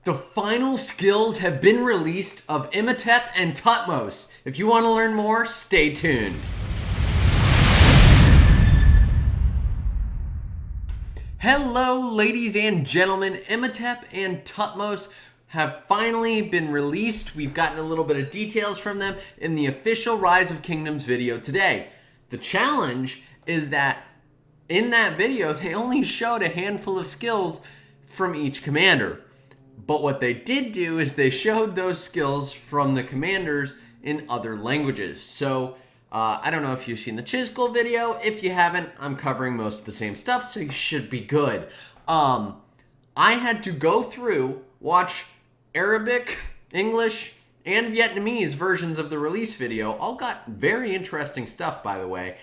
The final skills have been released of Imhotep and Thutmose. If you want to learn more, stay tuned. Hello, ladies and gentlemen. Imhotep and Thutmose have finally been released. We've gotten a little bit of details from them in the official Rise of Kingdoms video today. The challenge is that in that video, they only showed a handful of skills from each commander. But what they did do is they showed those skills from the commanders in other languages. So I don't know if you've seen the Chisgul video. If you haven't, I'm covering most of the same stuff, so you should be good. I had to go through, watch Arabic, English, and Vietnamese versions of the release video. All got very interesting stuff, by the way,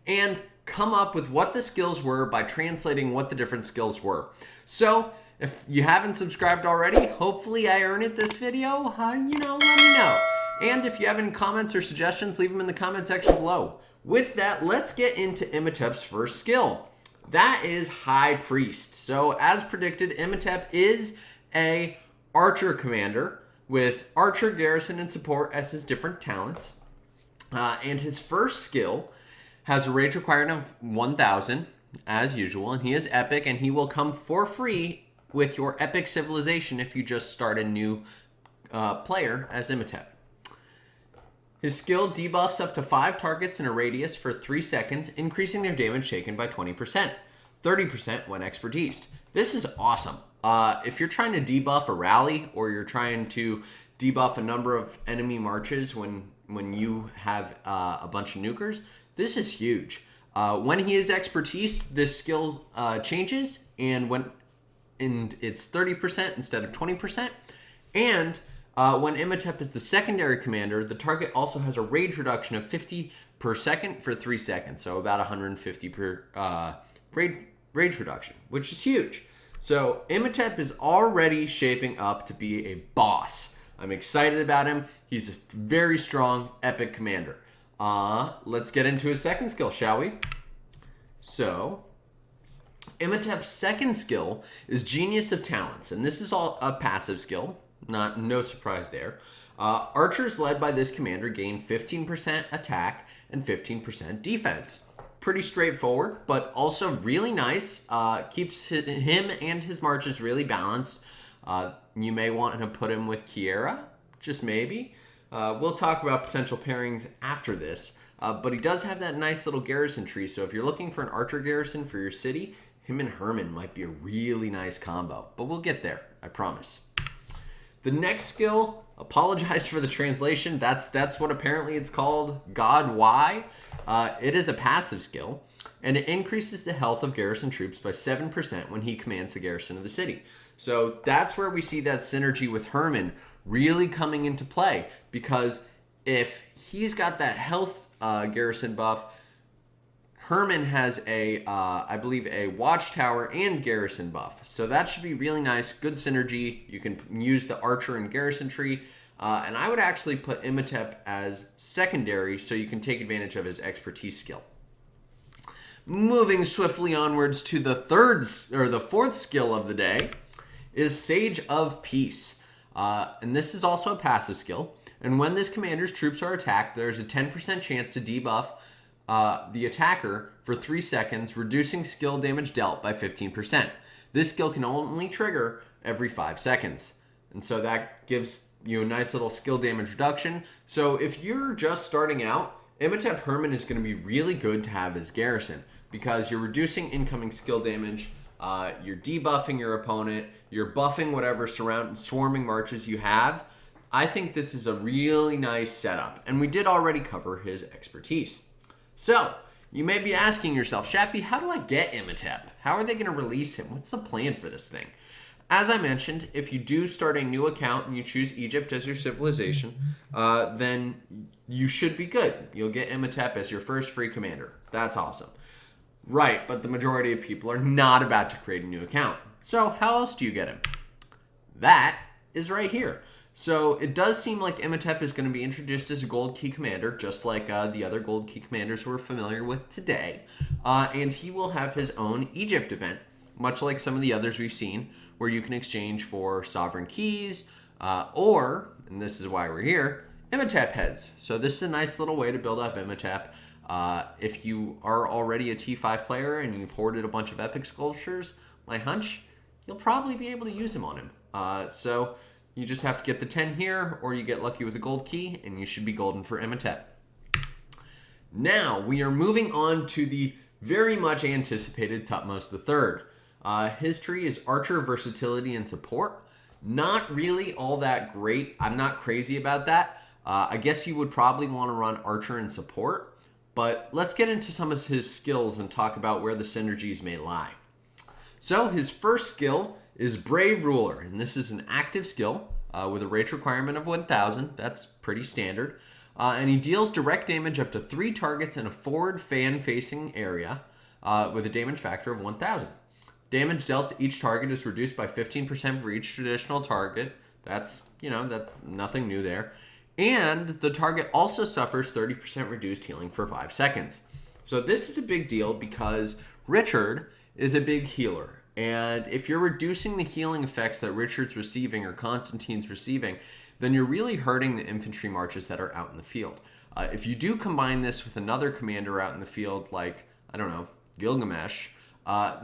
and come up with what the skills were by translating what the different skills were. So if you haven't subscribed already, hopefully I earn it this video. Let me know. And if you have any comments or suggestions, leave them in the comment section below. With that, let's get into Imhotep's first skill. That is High Priest. So as predicted, Imhotep is a archer commander with archer, garrison, and support as his different talents. And his first skill has a rage requirement of 1,000, as usual. And he is epic, and he will come for free with your epic civilization if you just start a new player as Imhotep. His skill debuffs up to 5 targets in a radius for 3 seconds, increasing their damage taken by 20%, 30% when expertised. This is awesome. If you're trying to debuff a rally, or you're trying to debuff a number of enemy marches when you have a bunch of nukers, this is huge. When he is expertise, this skill changes, and it's 30% instead of 20%. And when Imhotep is the secondary commander, the target also has a rage reduction of 50 per second for 3 seconds. So about 150 per rage reduction, which is huge. So Imhotep is already shaping up to be a boss. I'm excited about him. He's a very strong, epic commander. Let's get into his second skill, shall we? So Imhotep's second skill is Genius of Talents, and this is all a passive skill. No surprise there. Archers led by this commander gain 15% attack and 15% defense. Pretty straightforward, but also really nice. Keeps him and his marches really balanced. You may want to put him with Kiera, just maybe. We'll talk about potential pairings after this. But he does have that nice little garrison tree, so if you're looking for an archer garrison for your city, him and Herman might be a really nice combo. But we'll get there, I promise. The next skill, apologize for the translation, that's what apparently it's called, God Why. It is a passive skill, and it increases the health of garrison troops by 7% when he commands the garrison of the city. So that's where we see that synergy with Herman really coming into play, because if he's got that health garrison buff, Herman has I believe a watchtower and garrison buff. So that should be really nice, good synergy. You can use the archer and garrison tree. And I would actually put Imhotep as secondary so you can take advantage of his expertise skill. Moving swiftly onwards to the fourth skill of the day is Sage of Peace. And this is also a passive skill. And when this commander's troops are attacked, there's a 10% chance to debuff the attacker for 3 seconds, reducing skill damage dealt by 15%. This skill can only trigger every 5 seconds. And so that gives you a nice little skill damage reduction. So if you're just starting out, Imhotep Herman is going to be really good to have as garrison, because you're reducing incoming skill damage, you're debuffing your opponent, you're buffing whatever swarming marches you have. I think this is a really nice setup, and we did already cover his expertise. So you may be asking yourself, Shappy, how do I get Imhotep? How are they going to release him? What's the plan for this thing? As I mentioned, if you do start a new account and you choose Egypt as your civilization, then you should be good. You'll get Imhotep as your first free commander. That's awesome. Right, but the majority of people are not about to create a new account. So how else do you get him? That is right here. So it does seem like Imhotep is going to be introduced as a gold key commander, just like the other gold key commanders we're familiar with today. And he will have his own Egypt event much like some of the others we've seen, where you can exchange for sovereign keys, or, and this is why we're here, Imhotep heads. So this is a nice little way to build up Imhotep. If you are already a T5 player and you've hoarded a bunch of epic sculptures, my hunch, you'll probably be able to use him on him. So you just have to get the 10 here, or you get lucky with a gold key, and you should be golden for Imhotep. Now, we are moving on to the very much anticipated Thutmose III. His tree is Archer, Versatility, and Support. Not really all that great. I'm not crazy about that. I guess you would probably want to run Archer and Support, but let's get into some of his skills and talk about where the synergies may lie. So his first skill is Brave Ruler, and this is an active skill with a rate requirement of 1,000. That's pretty standard. And he deals direct damage up to 3 targets in a forward fan-facing area with a damage factor of 1,000. Damage dealt to each target is reduced by 15% for each traditional target. That's, nothing new there. And the target also suffers 30% reduced healing for 5 seconds. So this is a big deal because Richard is a big healer. And if you're reducing the healing effects that Richard's receiving or Constantine's receiving, then you're really hurting the infantry marches that are out in the field. If you do combine this with another commander out in the field, like, Gilgamesh,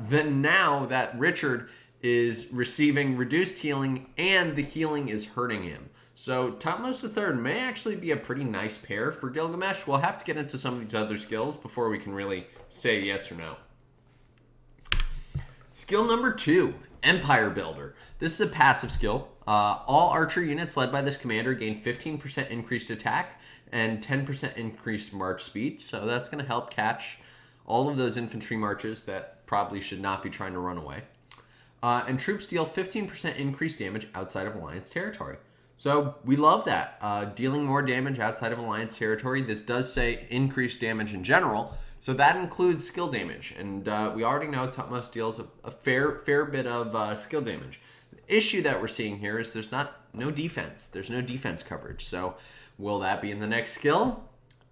then now that Richard is receiving reduced healing and the healing is hurting him. So Thutmose III may actually be a pretty nice pair for Gilgamesh. We'll have to get into some of these other skills before we can really say yes or no. Skill number 2, Empire Builder. This is a passive skill. All archer units led by this commander gain 15% increased attack and 10% increased march speed. So that's going to help catch all of those infantry marches that probably should not be trying to run away. And troops deal 15% increased damage outside of Alliance territory. So we love that. Dealing more damage outside of Alliance territory. This does say increased damage in general. So that includes skill damage. And we already know Thutmose deals a fair bit of skill damage. The issue that we're seeing here is there's no defense. There's no defense coverage. So will that be in the next skill?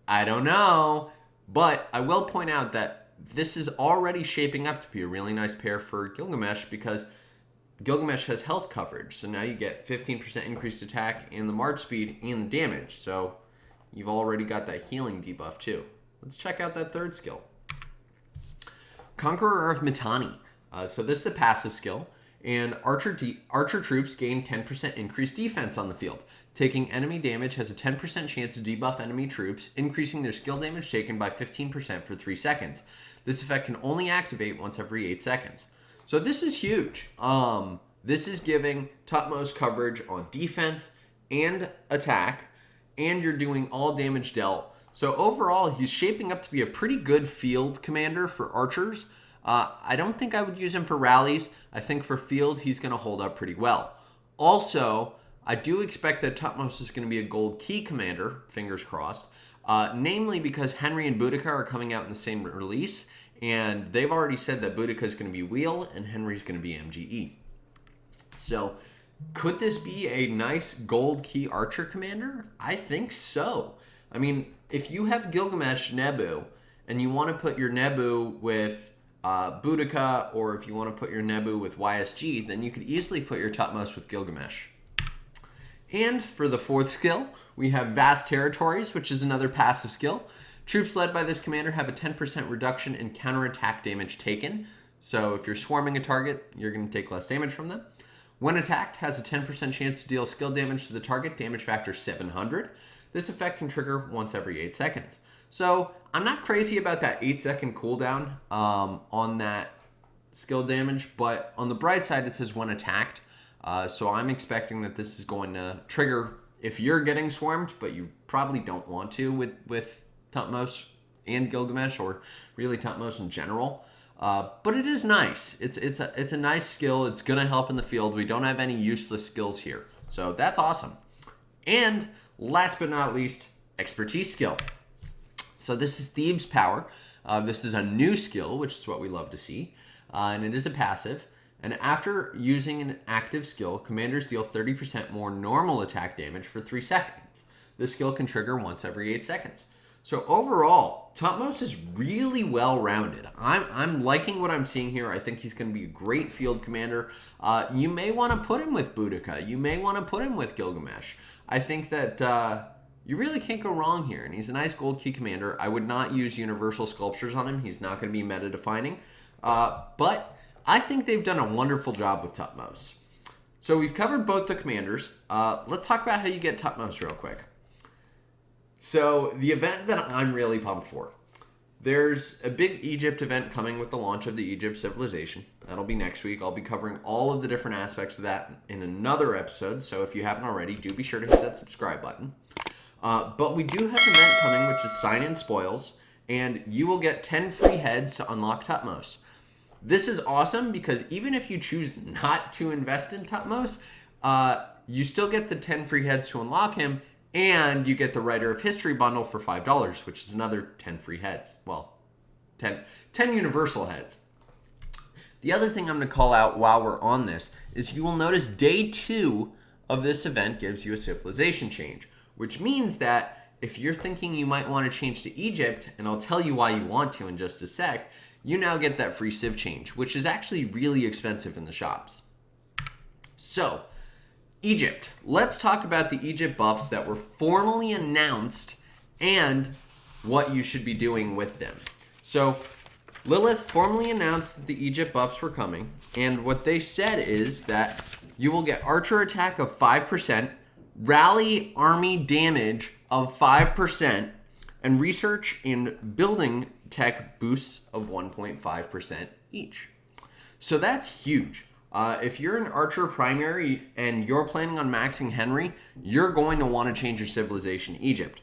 I don't know. But I will point out that this is already shaping up to be a really nice pair for Gilgamesh because Gilgamesh has health coverage. So now you get 15% increased attack and the march speed and the damage. So you've already got that healing debuff too. Let's check out that third skill. Conqueror of Matani. So this is a passive skill. And archer troops gain 10% increased defense on the field. Taking enemy damage has a 10% chance to debuff enemy troops, increasing their skill damage taken by 15% for 3 seconds. This effect can only activate once every 8 seconds. So this is huge. This is giving Thutmose coverage on defense and attack, and you're doing all damage dealt. So overall, he's shaping up to be a pretty good field commander for archers. I don't think I would use him for rallies. I think for field, he's going to hold up pretty well. Also, I do expect that Thutmose is going to be a gold key commander, fingers crossed, namely because Henry and Boudica are coming out in the same release, and they've already said that Boudica is going to be wheel and Henry's going to be MGE. So could this be a nice gold key archer commander? I think so. I mean, if you have Gilgamesh Nebu and you want to put your Nebu with Boudica, or if you want to put your Nebu with YSG, then you could easily put your Thutmose with Gilgamesh. And for the fourth skill, we have Vast Territories, which is another passive skill. Troops led by this commander have a 10% reduction in counterattack damage taken. So if you're swarming a target, you're going to take less damage from them. When attacked, has a 10% chance to deal skill damage to the target, damage factor 700. This effect can trigger once every 8 seconds. So I'm not crazy about that 8-second cooldown on that skill damage, but on the bright side, it says when attacked. So I'm expecting that this is going to trigger if you're getting swarmed, but you probably don't want to with Thutmose and Gilgamesh, or really Thutmose in general. But it is nice. It's a nice skill. It's going to help in the field. We don't have any useless skills here. So that's awesome. And last but not least, expertise skill. So this is Thieves Power. This is a new skill, which is what we love to see. And it is a passive. And after using an active skill, commanders deal 30% more normal attack damage for 3 seconds. This skill can trigger once every 8 seconds. So overall, Thutmose is really well-rounded. I'm liking what I'm seeing here. I think he's going to be a great field commander. You may want to put him with Boudica. You may want to put him with Gilgamesh. I think that you really can't go wrong here, and he's a nice gold key commander. I would not use universal sculptures on him. He's not going to be meta-defining. But I think they've done a wonderful job with Thutmose. So we've covered both the commanders. Let's talk about how you get Thutmose real quick. So the event that I'm really pumped for, there's a big Egypt event coming with the launch of the Egypt civilization. That'll be next week. I'll be covering all of the different aspects of that in another episode. So if you haven't already, do be sure to hit that subscribe button. But we do have an event coming, which is sign-in spoils, and you will get 10 free heads to unlock Thutmose. This is awesome because even if you choose not to invest in Thutmose, you still get the 10 free heads to unlock him, and you get the Writer of History bundle for $5, which is another 10 free heads. Well, 10 universal heads. The other thing I'm going to call out while we're on this is you will notice day 2 of this event gives you a civilization change, which means that if you're thinking you might want to change to Egypt, and I'll tell you why you want to in just a sec, you now get that free civ change, which is actually really expensive in the shops. So, Egypt. Let's talk about the Egypt buffs that were formally announced and what you should be doing with them. So, Lilith formally announced that the Egypt buffs were coming, and what they said is that you will get archer attack of 5%, rally army damage of 5%, and research and building tech boosts of 1.5% each. So that's huge. If you're an archer primary and you're planning on maxing Henry, you're going to want to change your civilization to Egypt.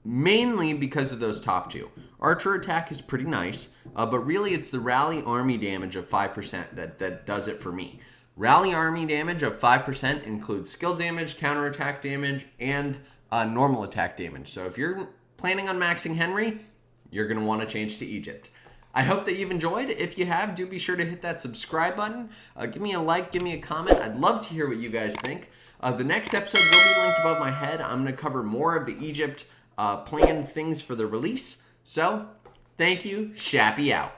Mainly because of those top two. Archer attack is pretty nice, but really it's the rally army damage of 5% that does it for me. Rally army damage of 5% includes skill damage, counterattack damage, and normal attack damage. So if you're planning on maxing Henry, you're going to want to change to Egypt. I hope that you've enjoyed. If you have, do be sure to hit that subscribe button. Give me a like, give me a comment. I'd love to hear what you guys think. The next episode will be linked above my head. I'm going to cover more of the Egypt planned things for the release. So, thank you. Shappy out.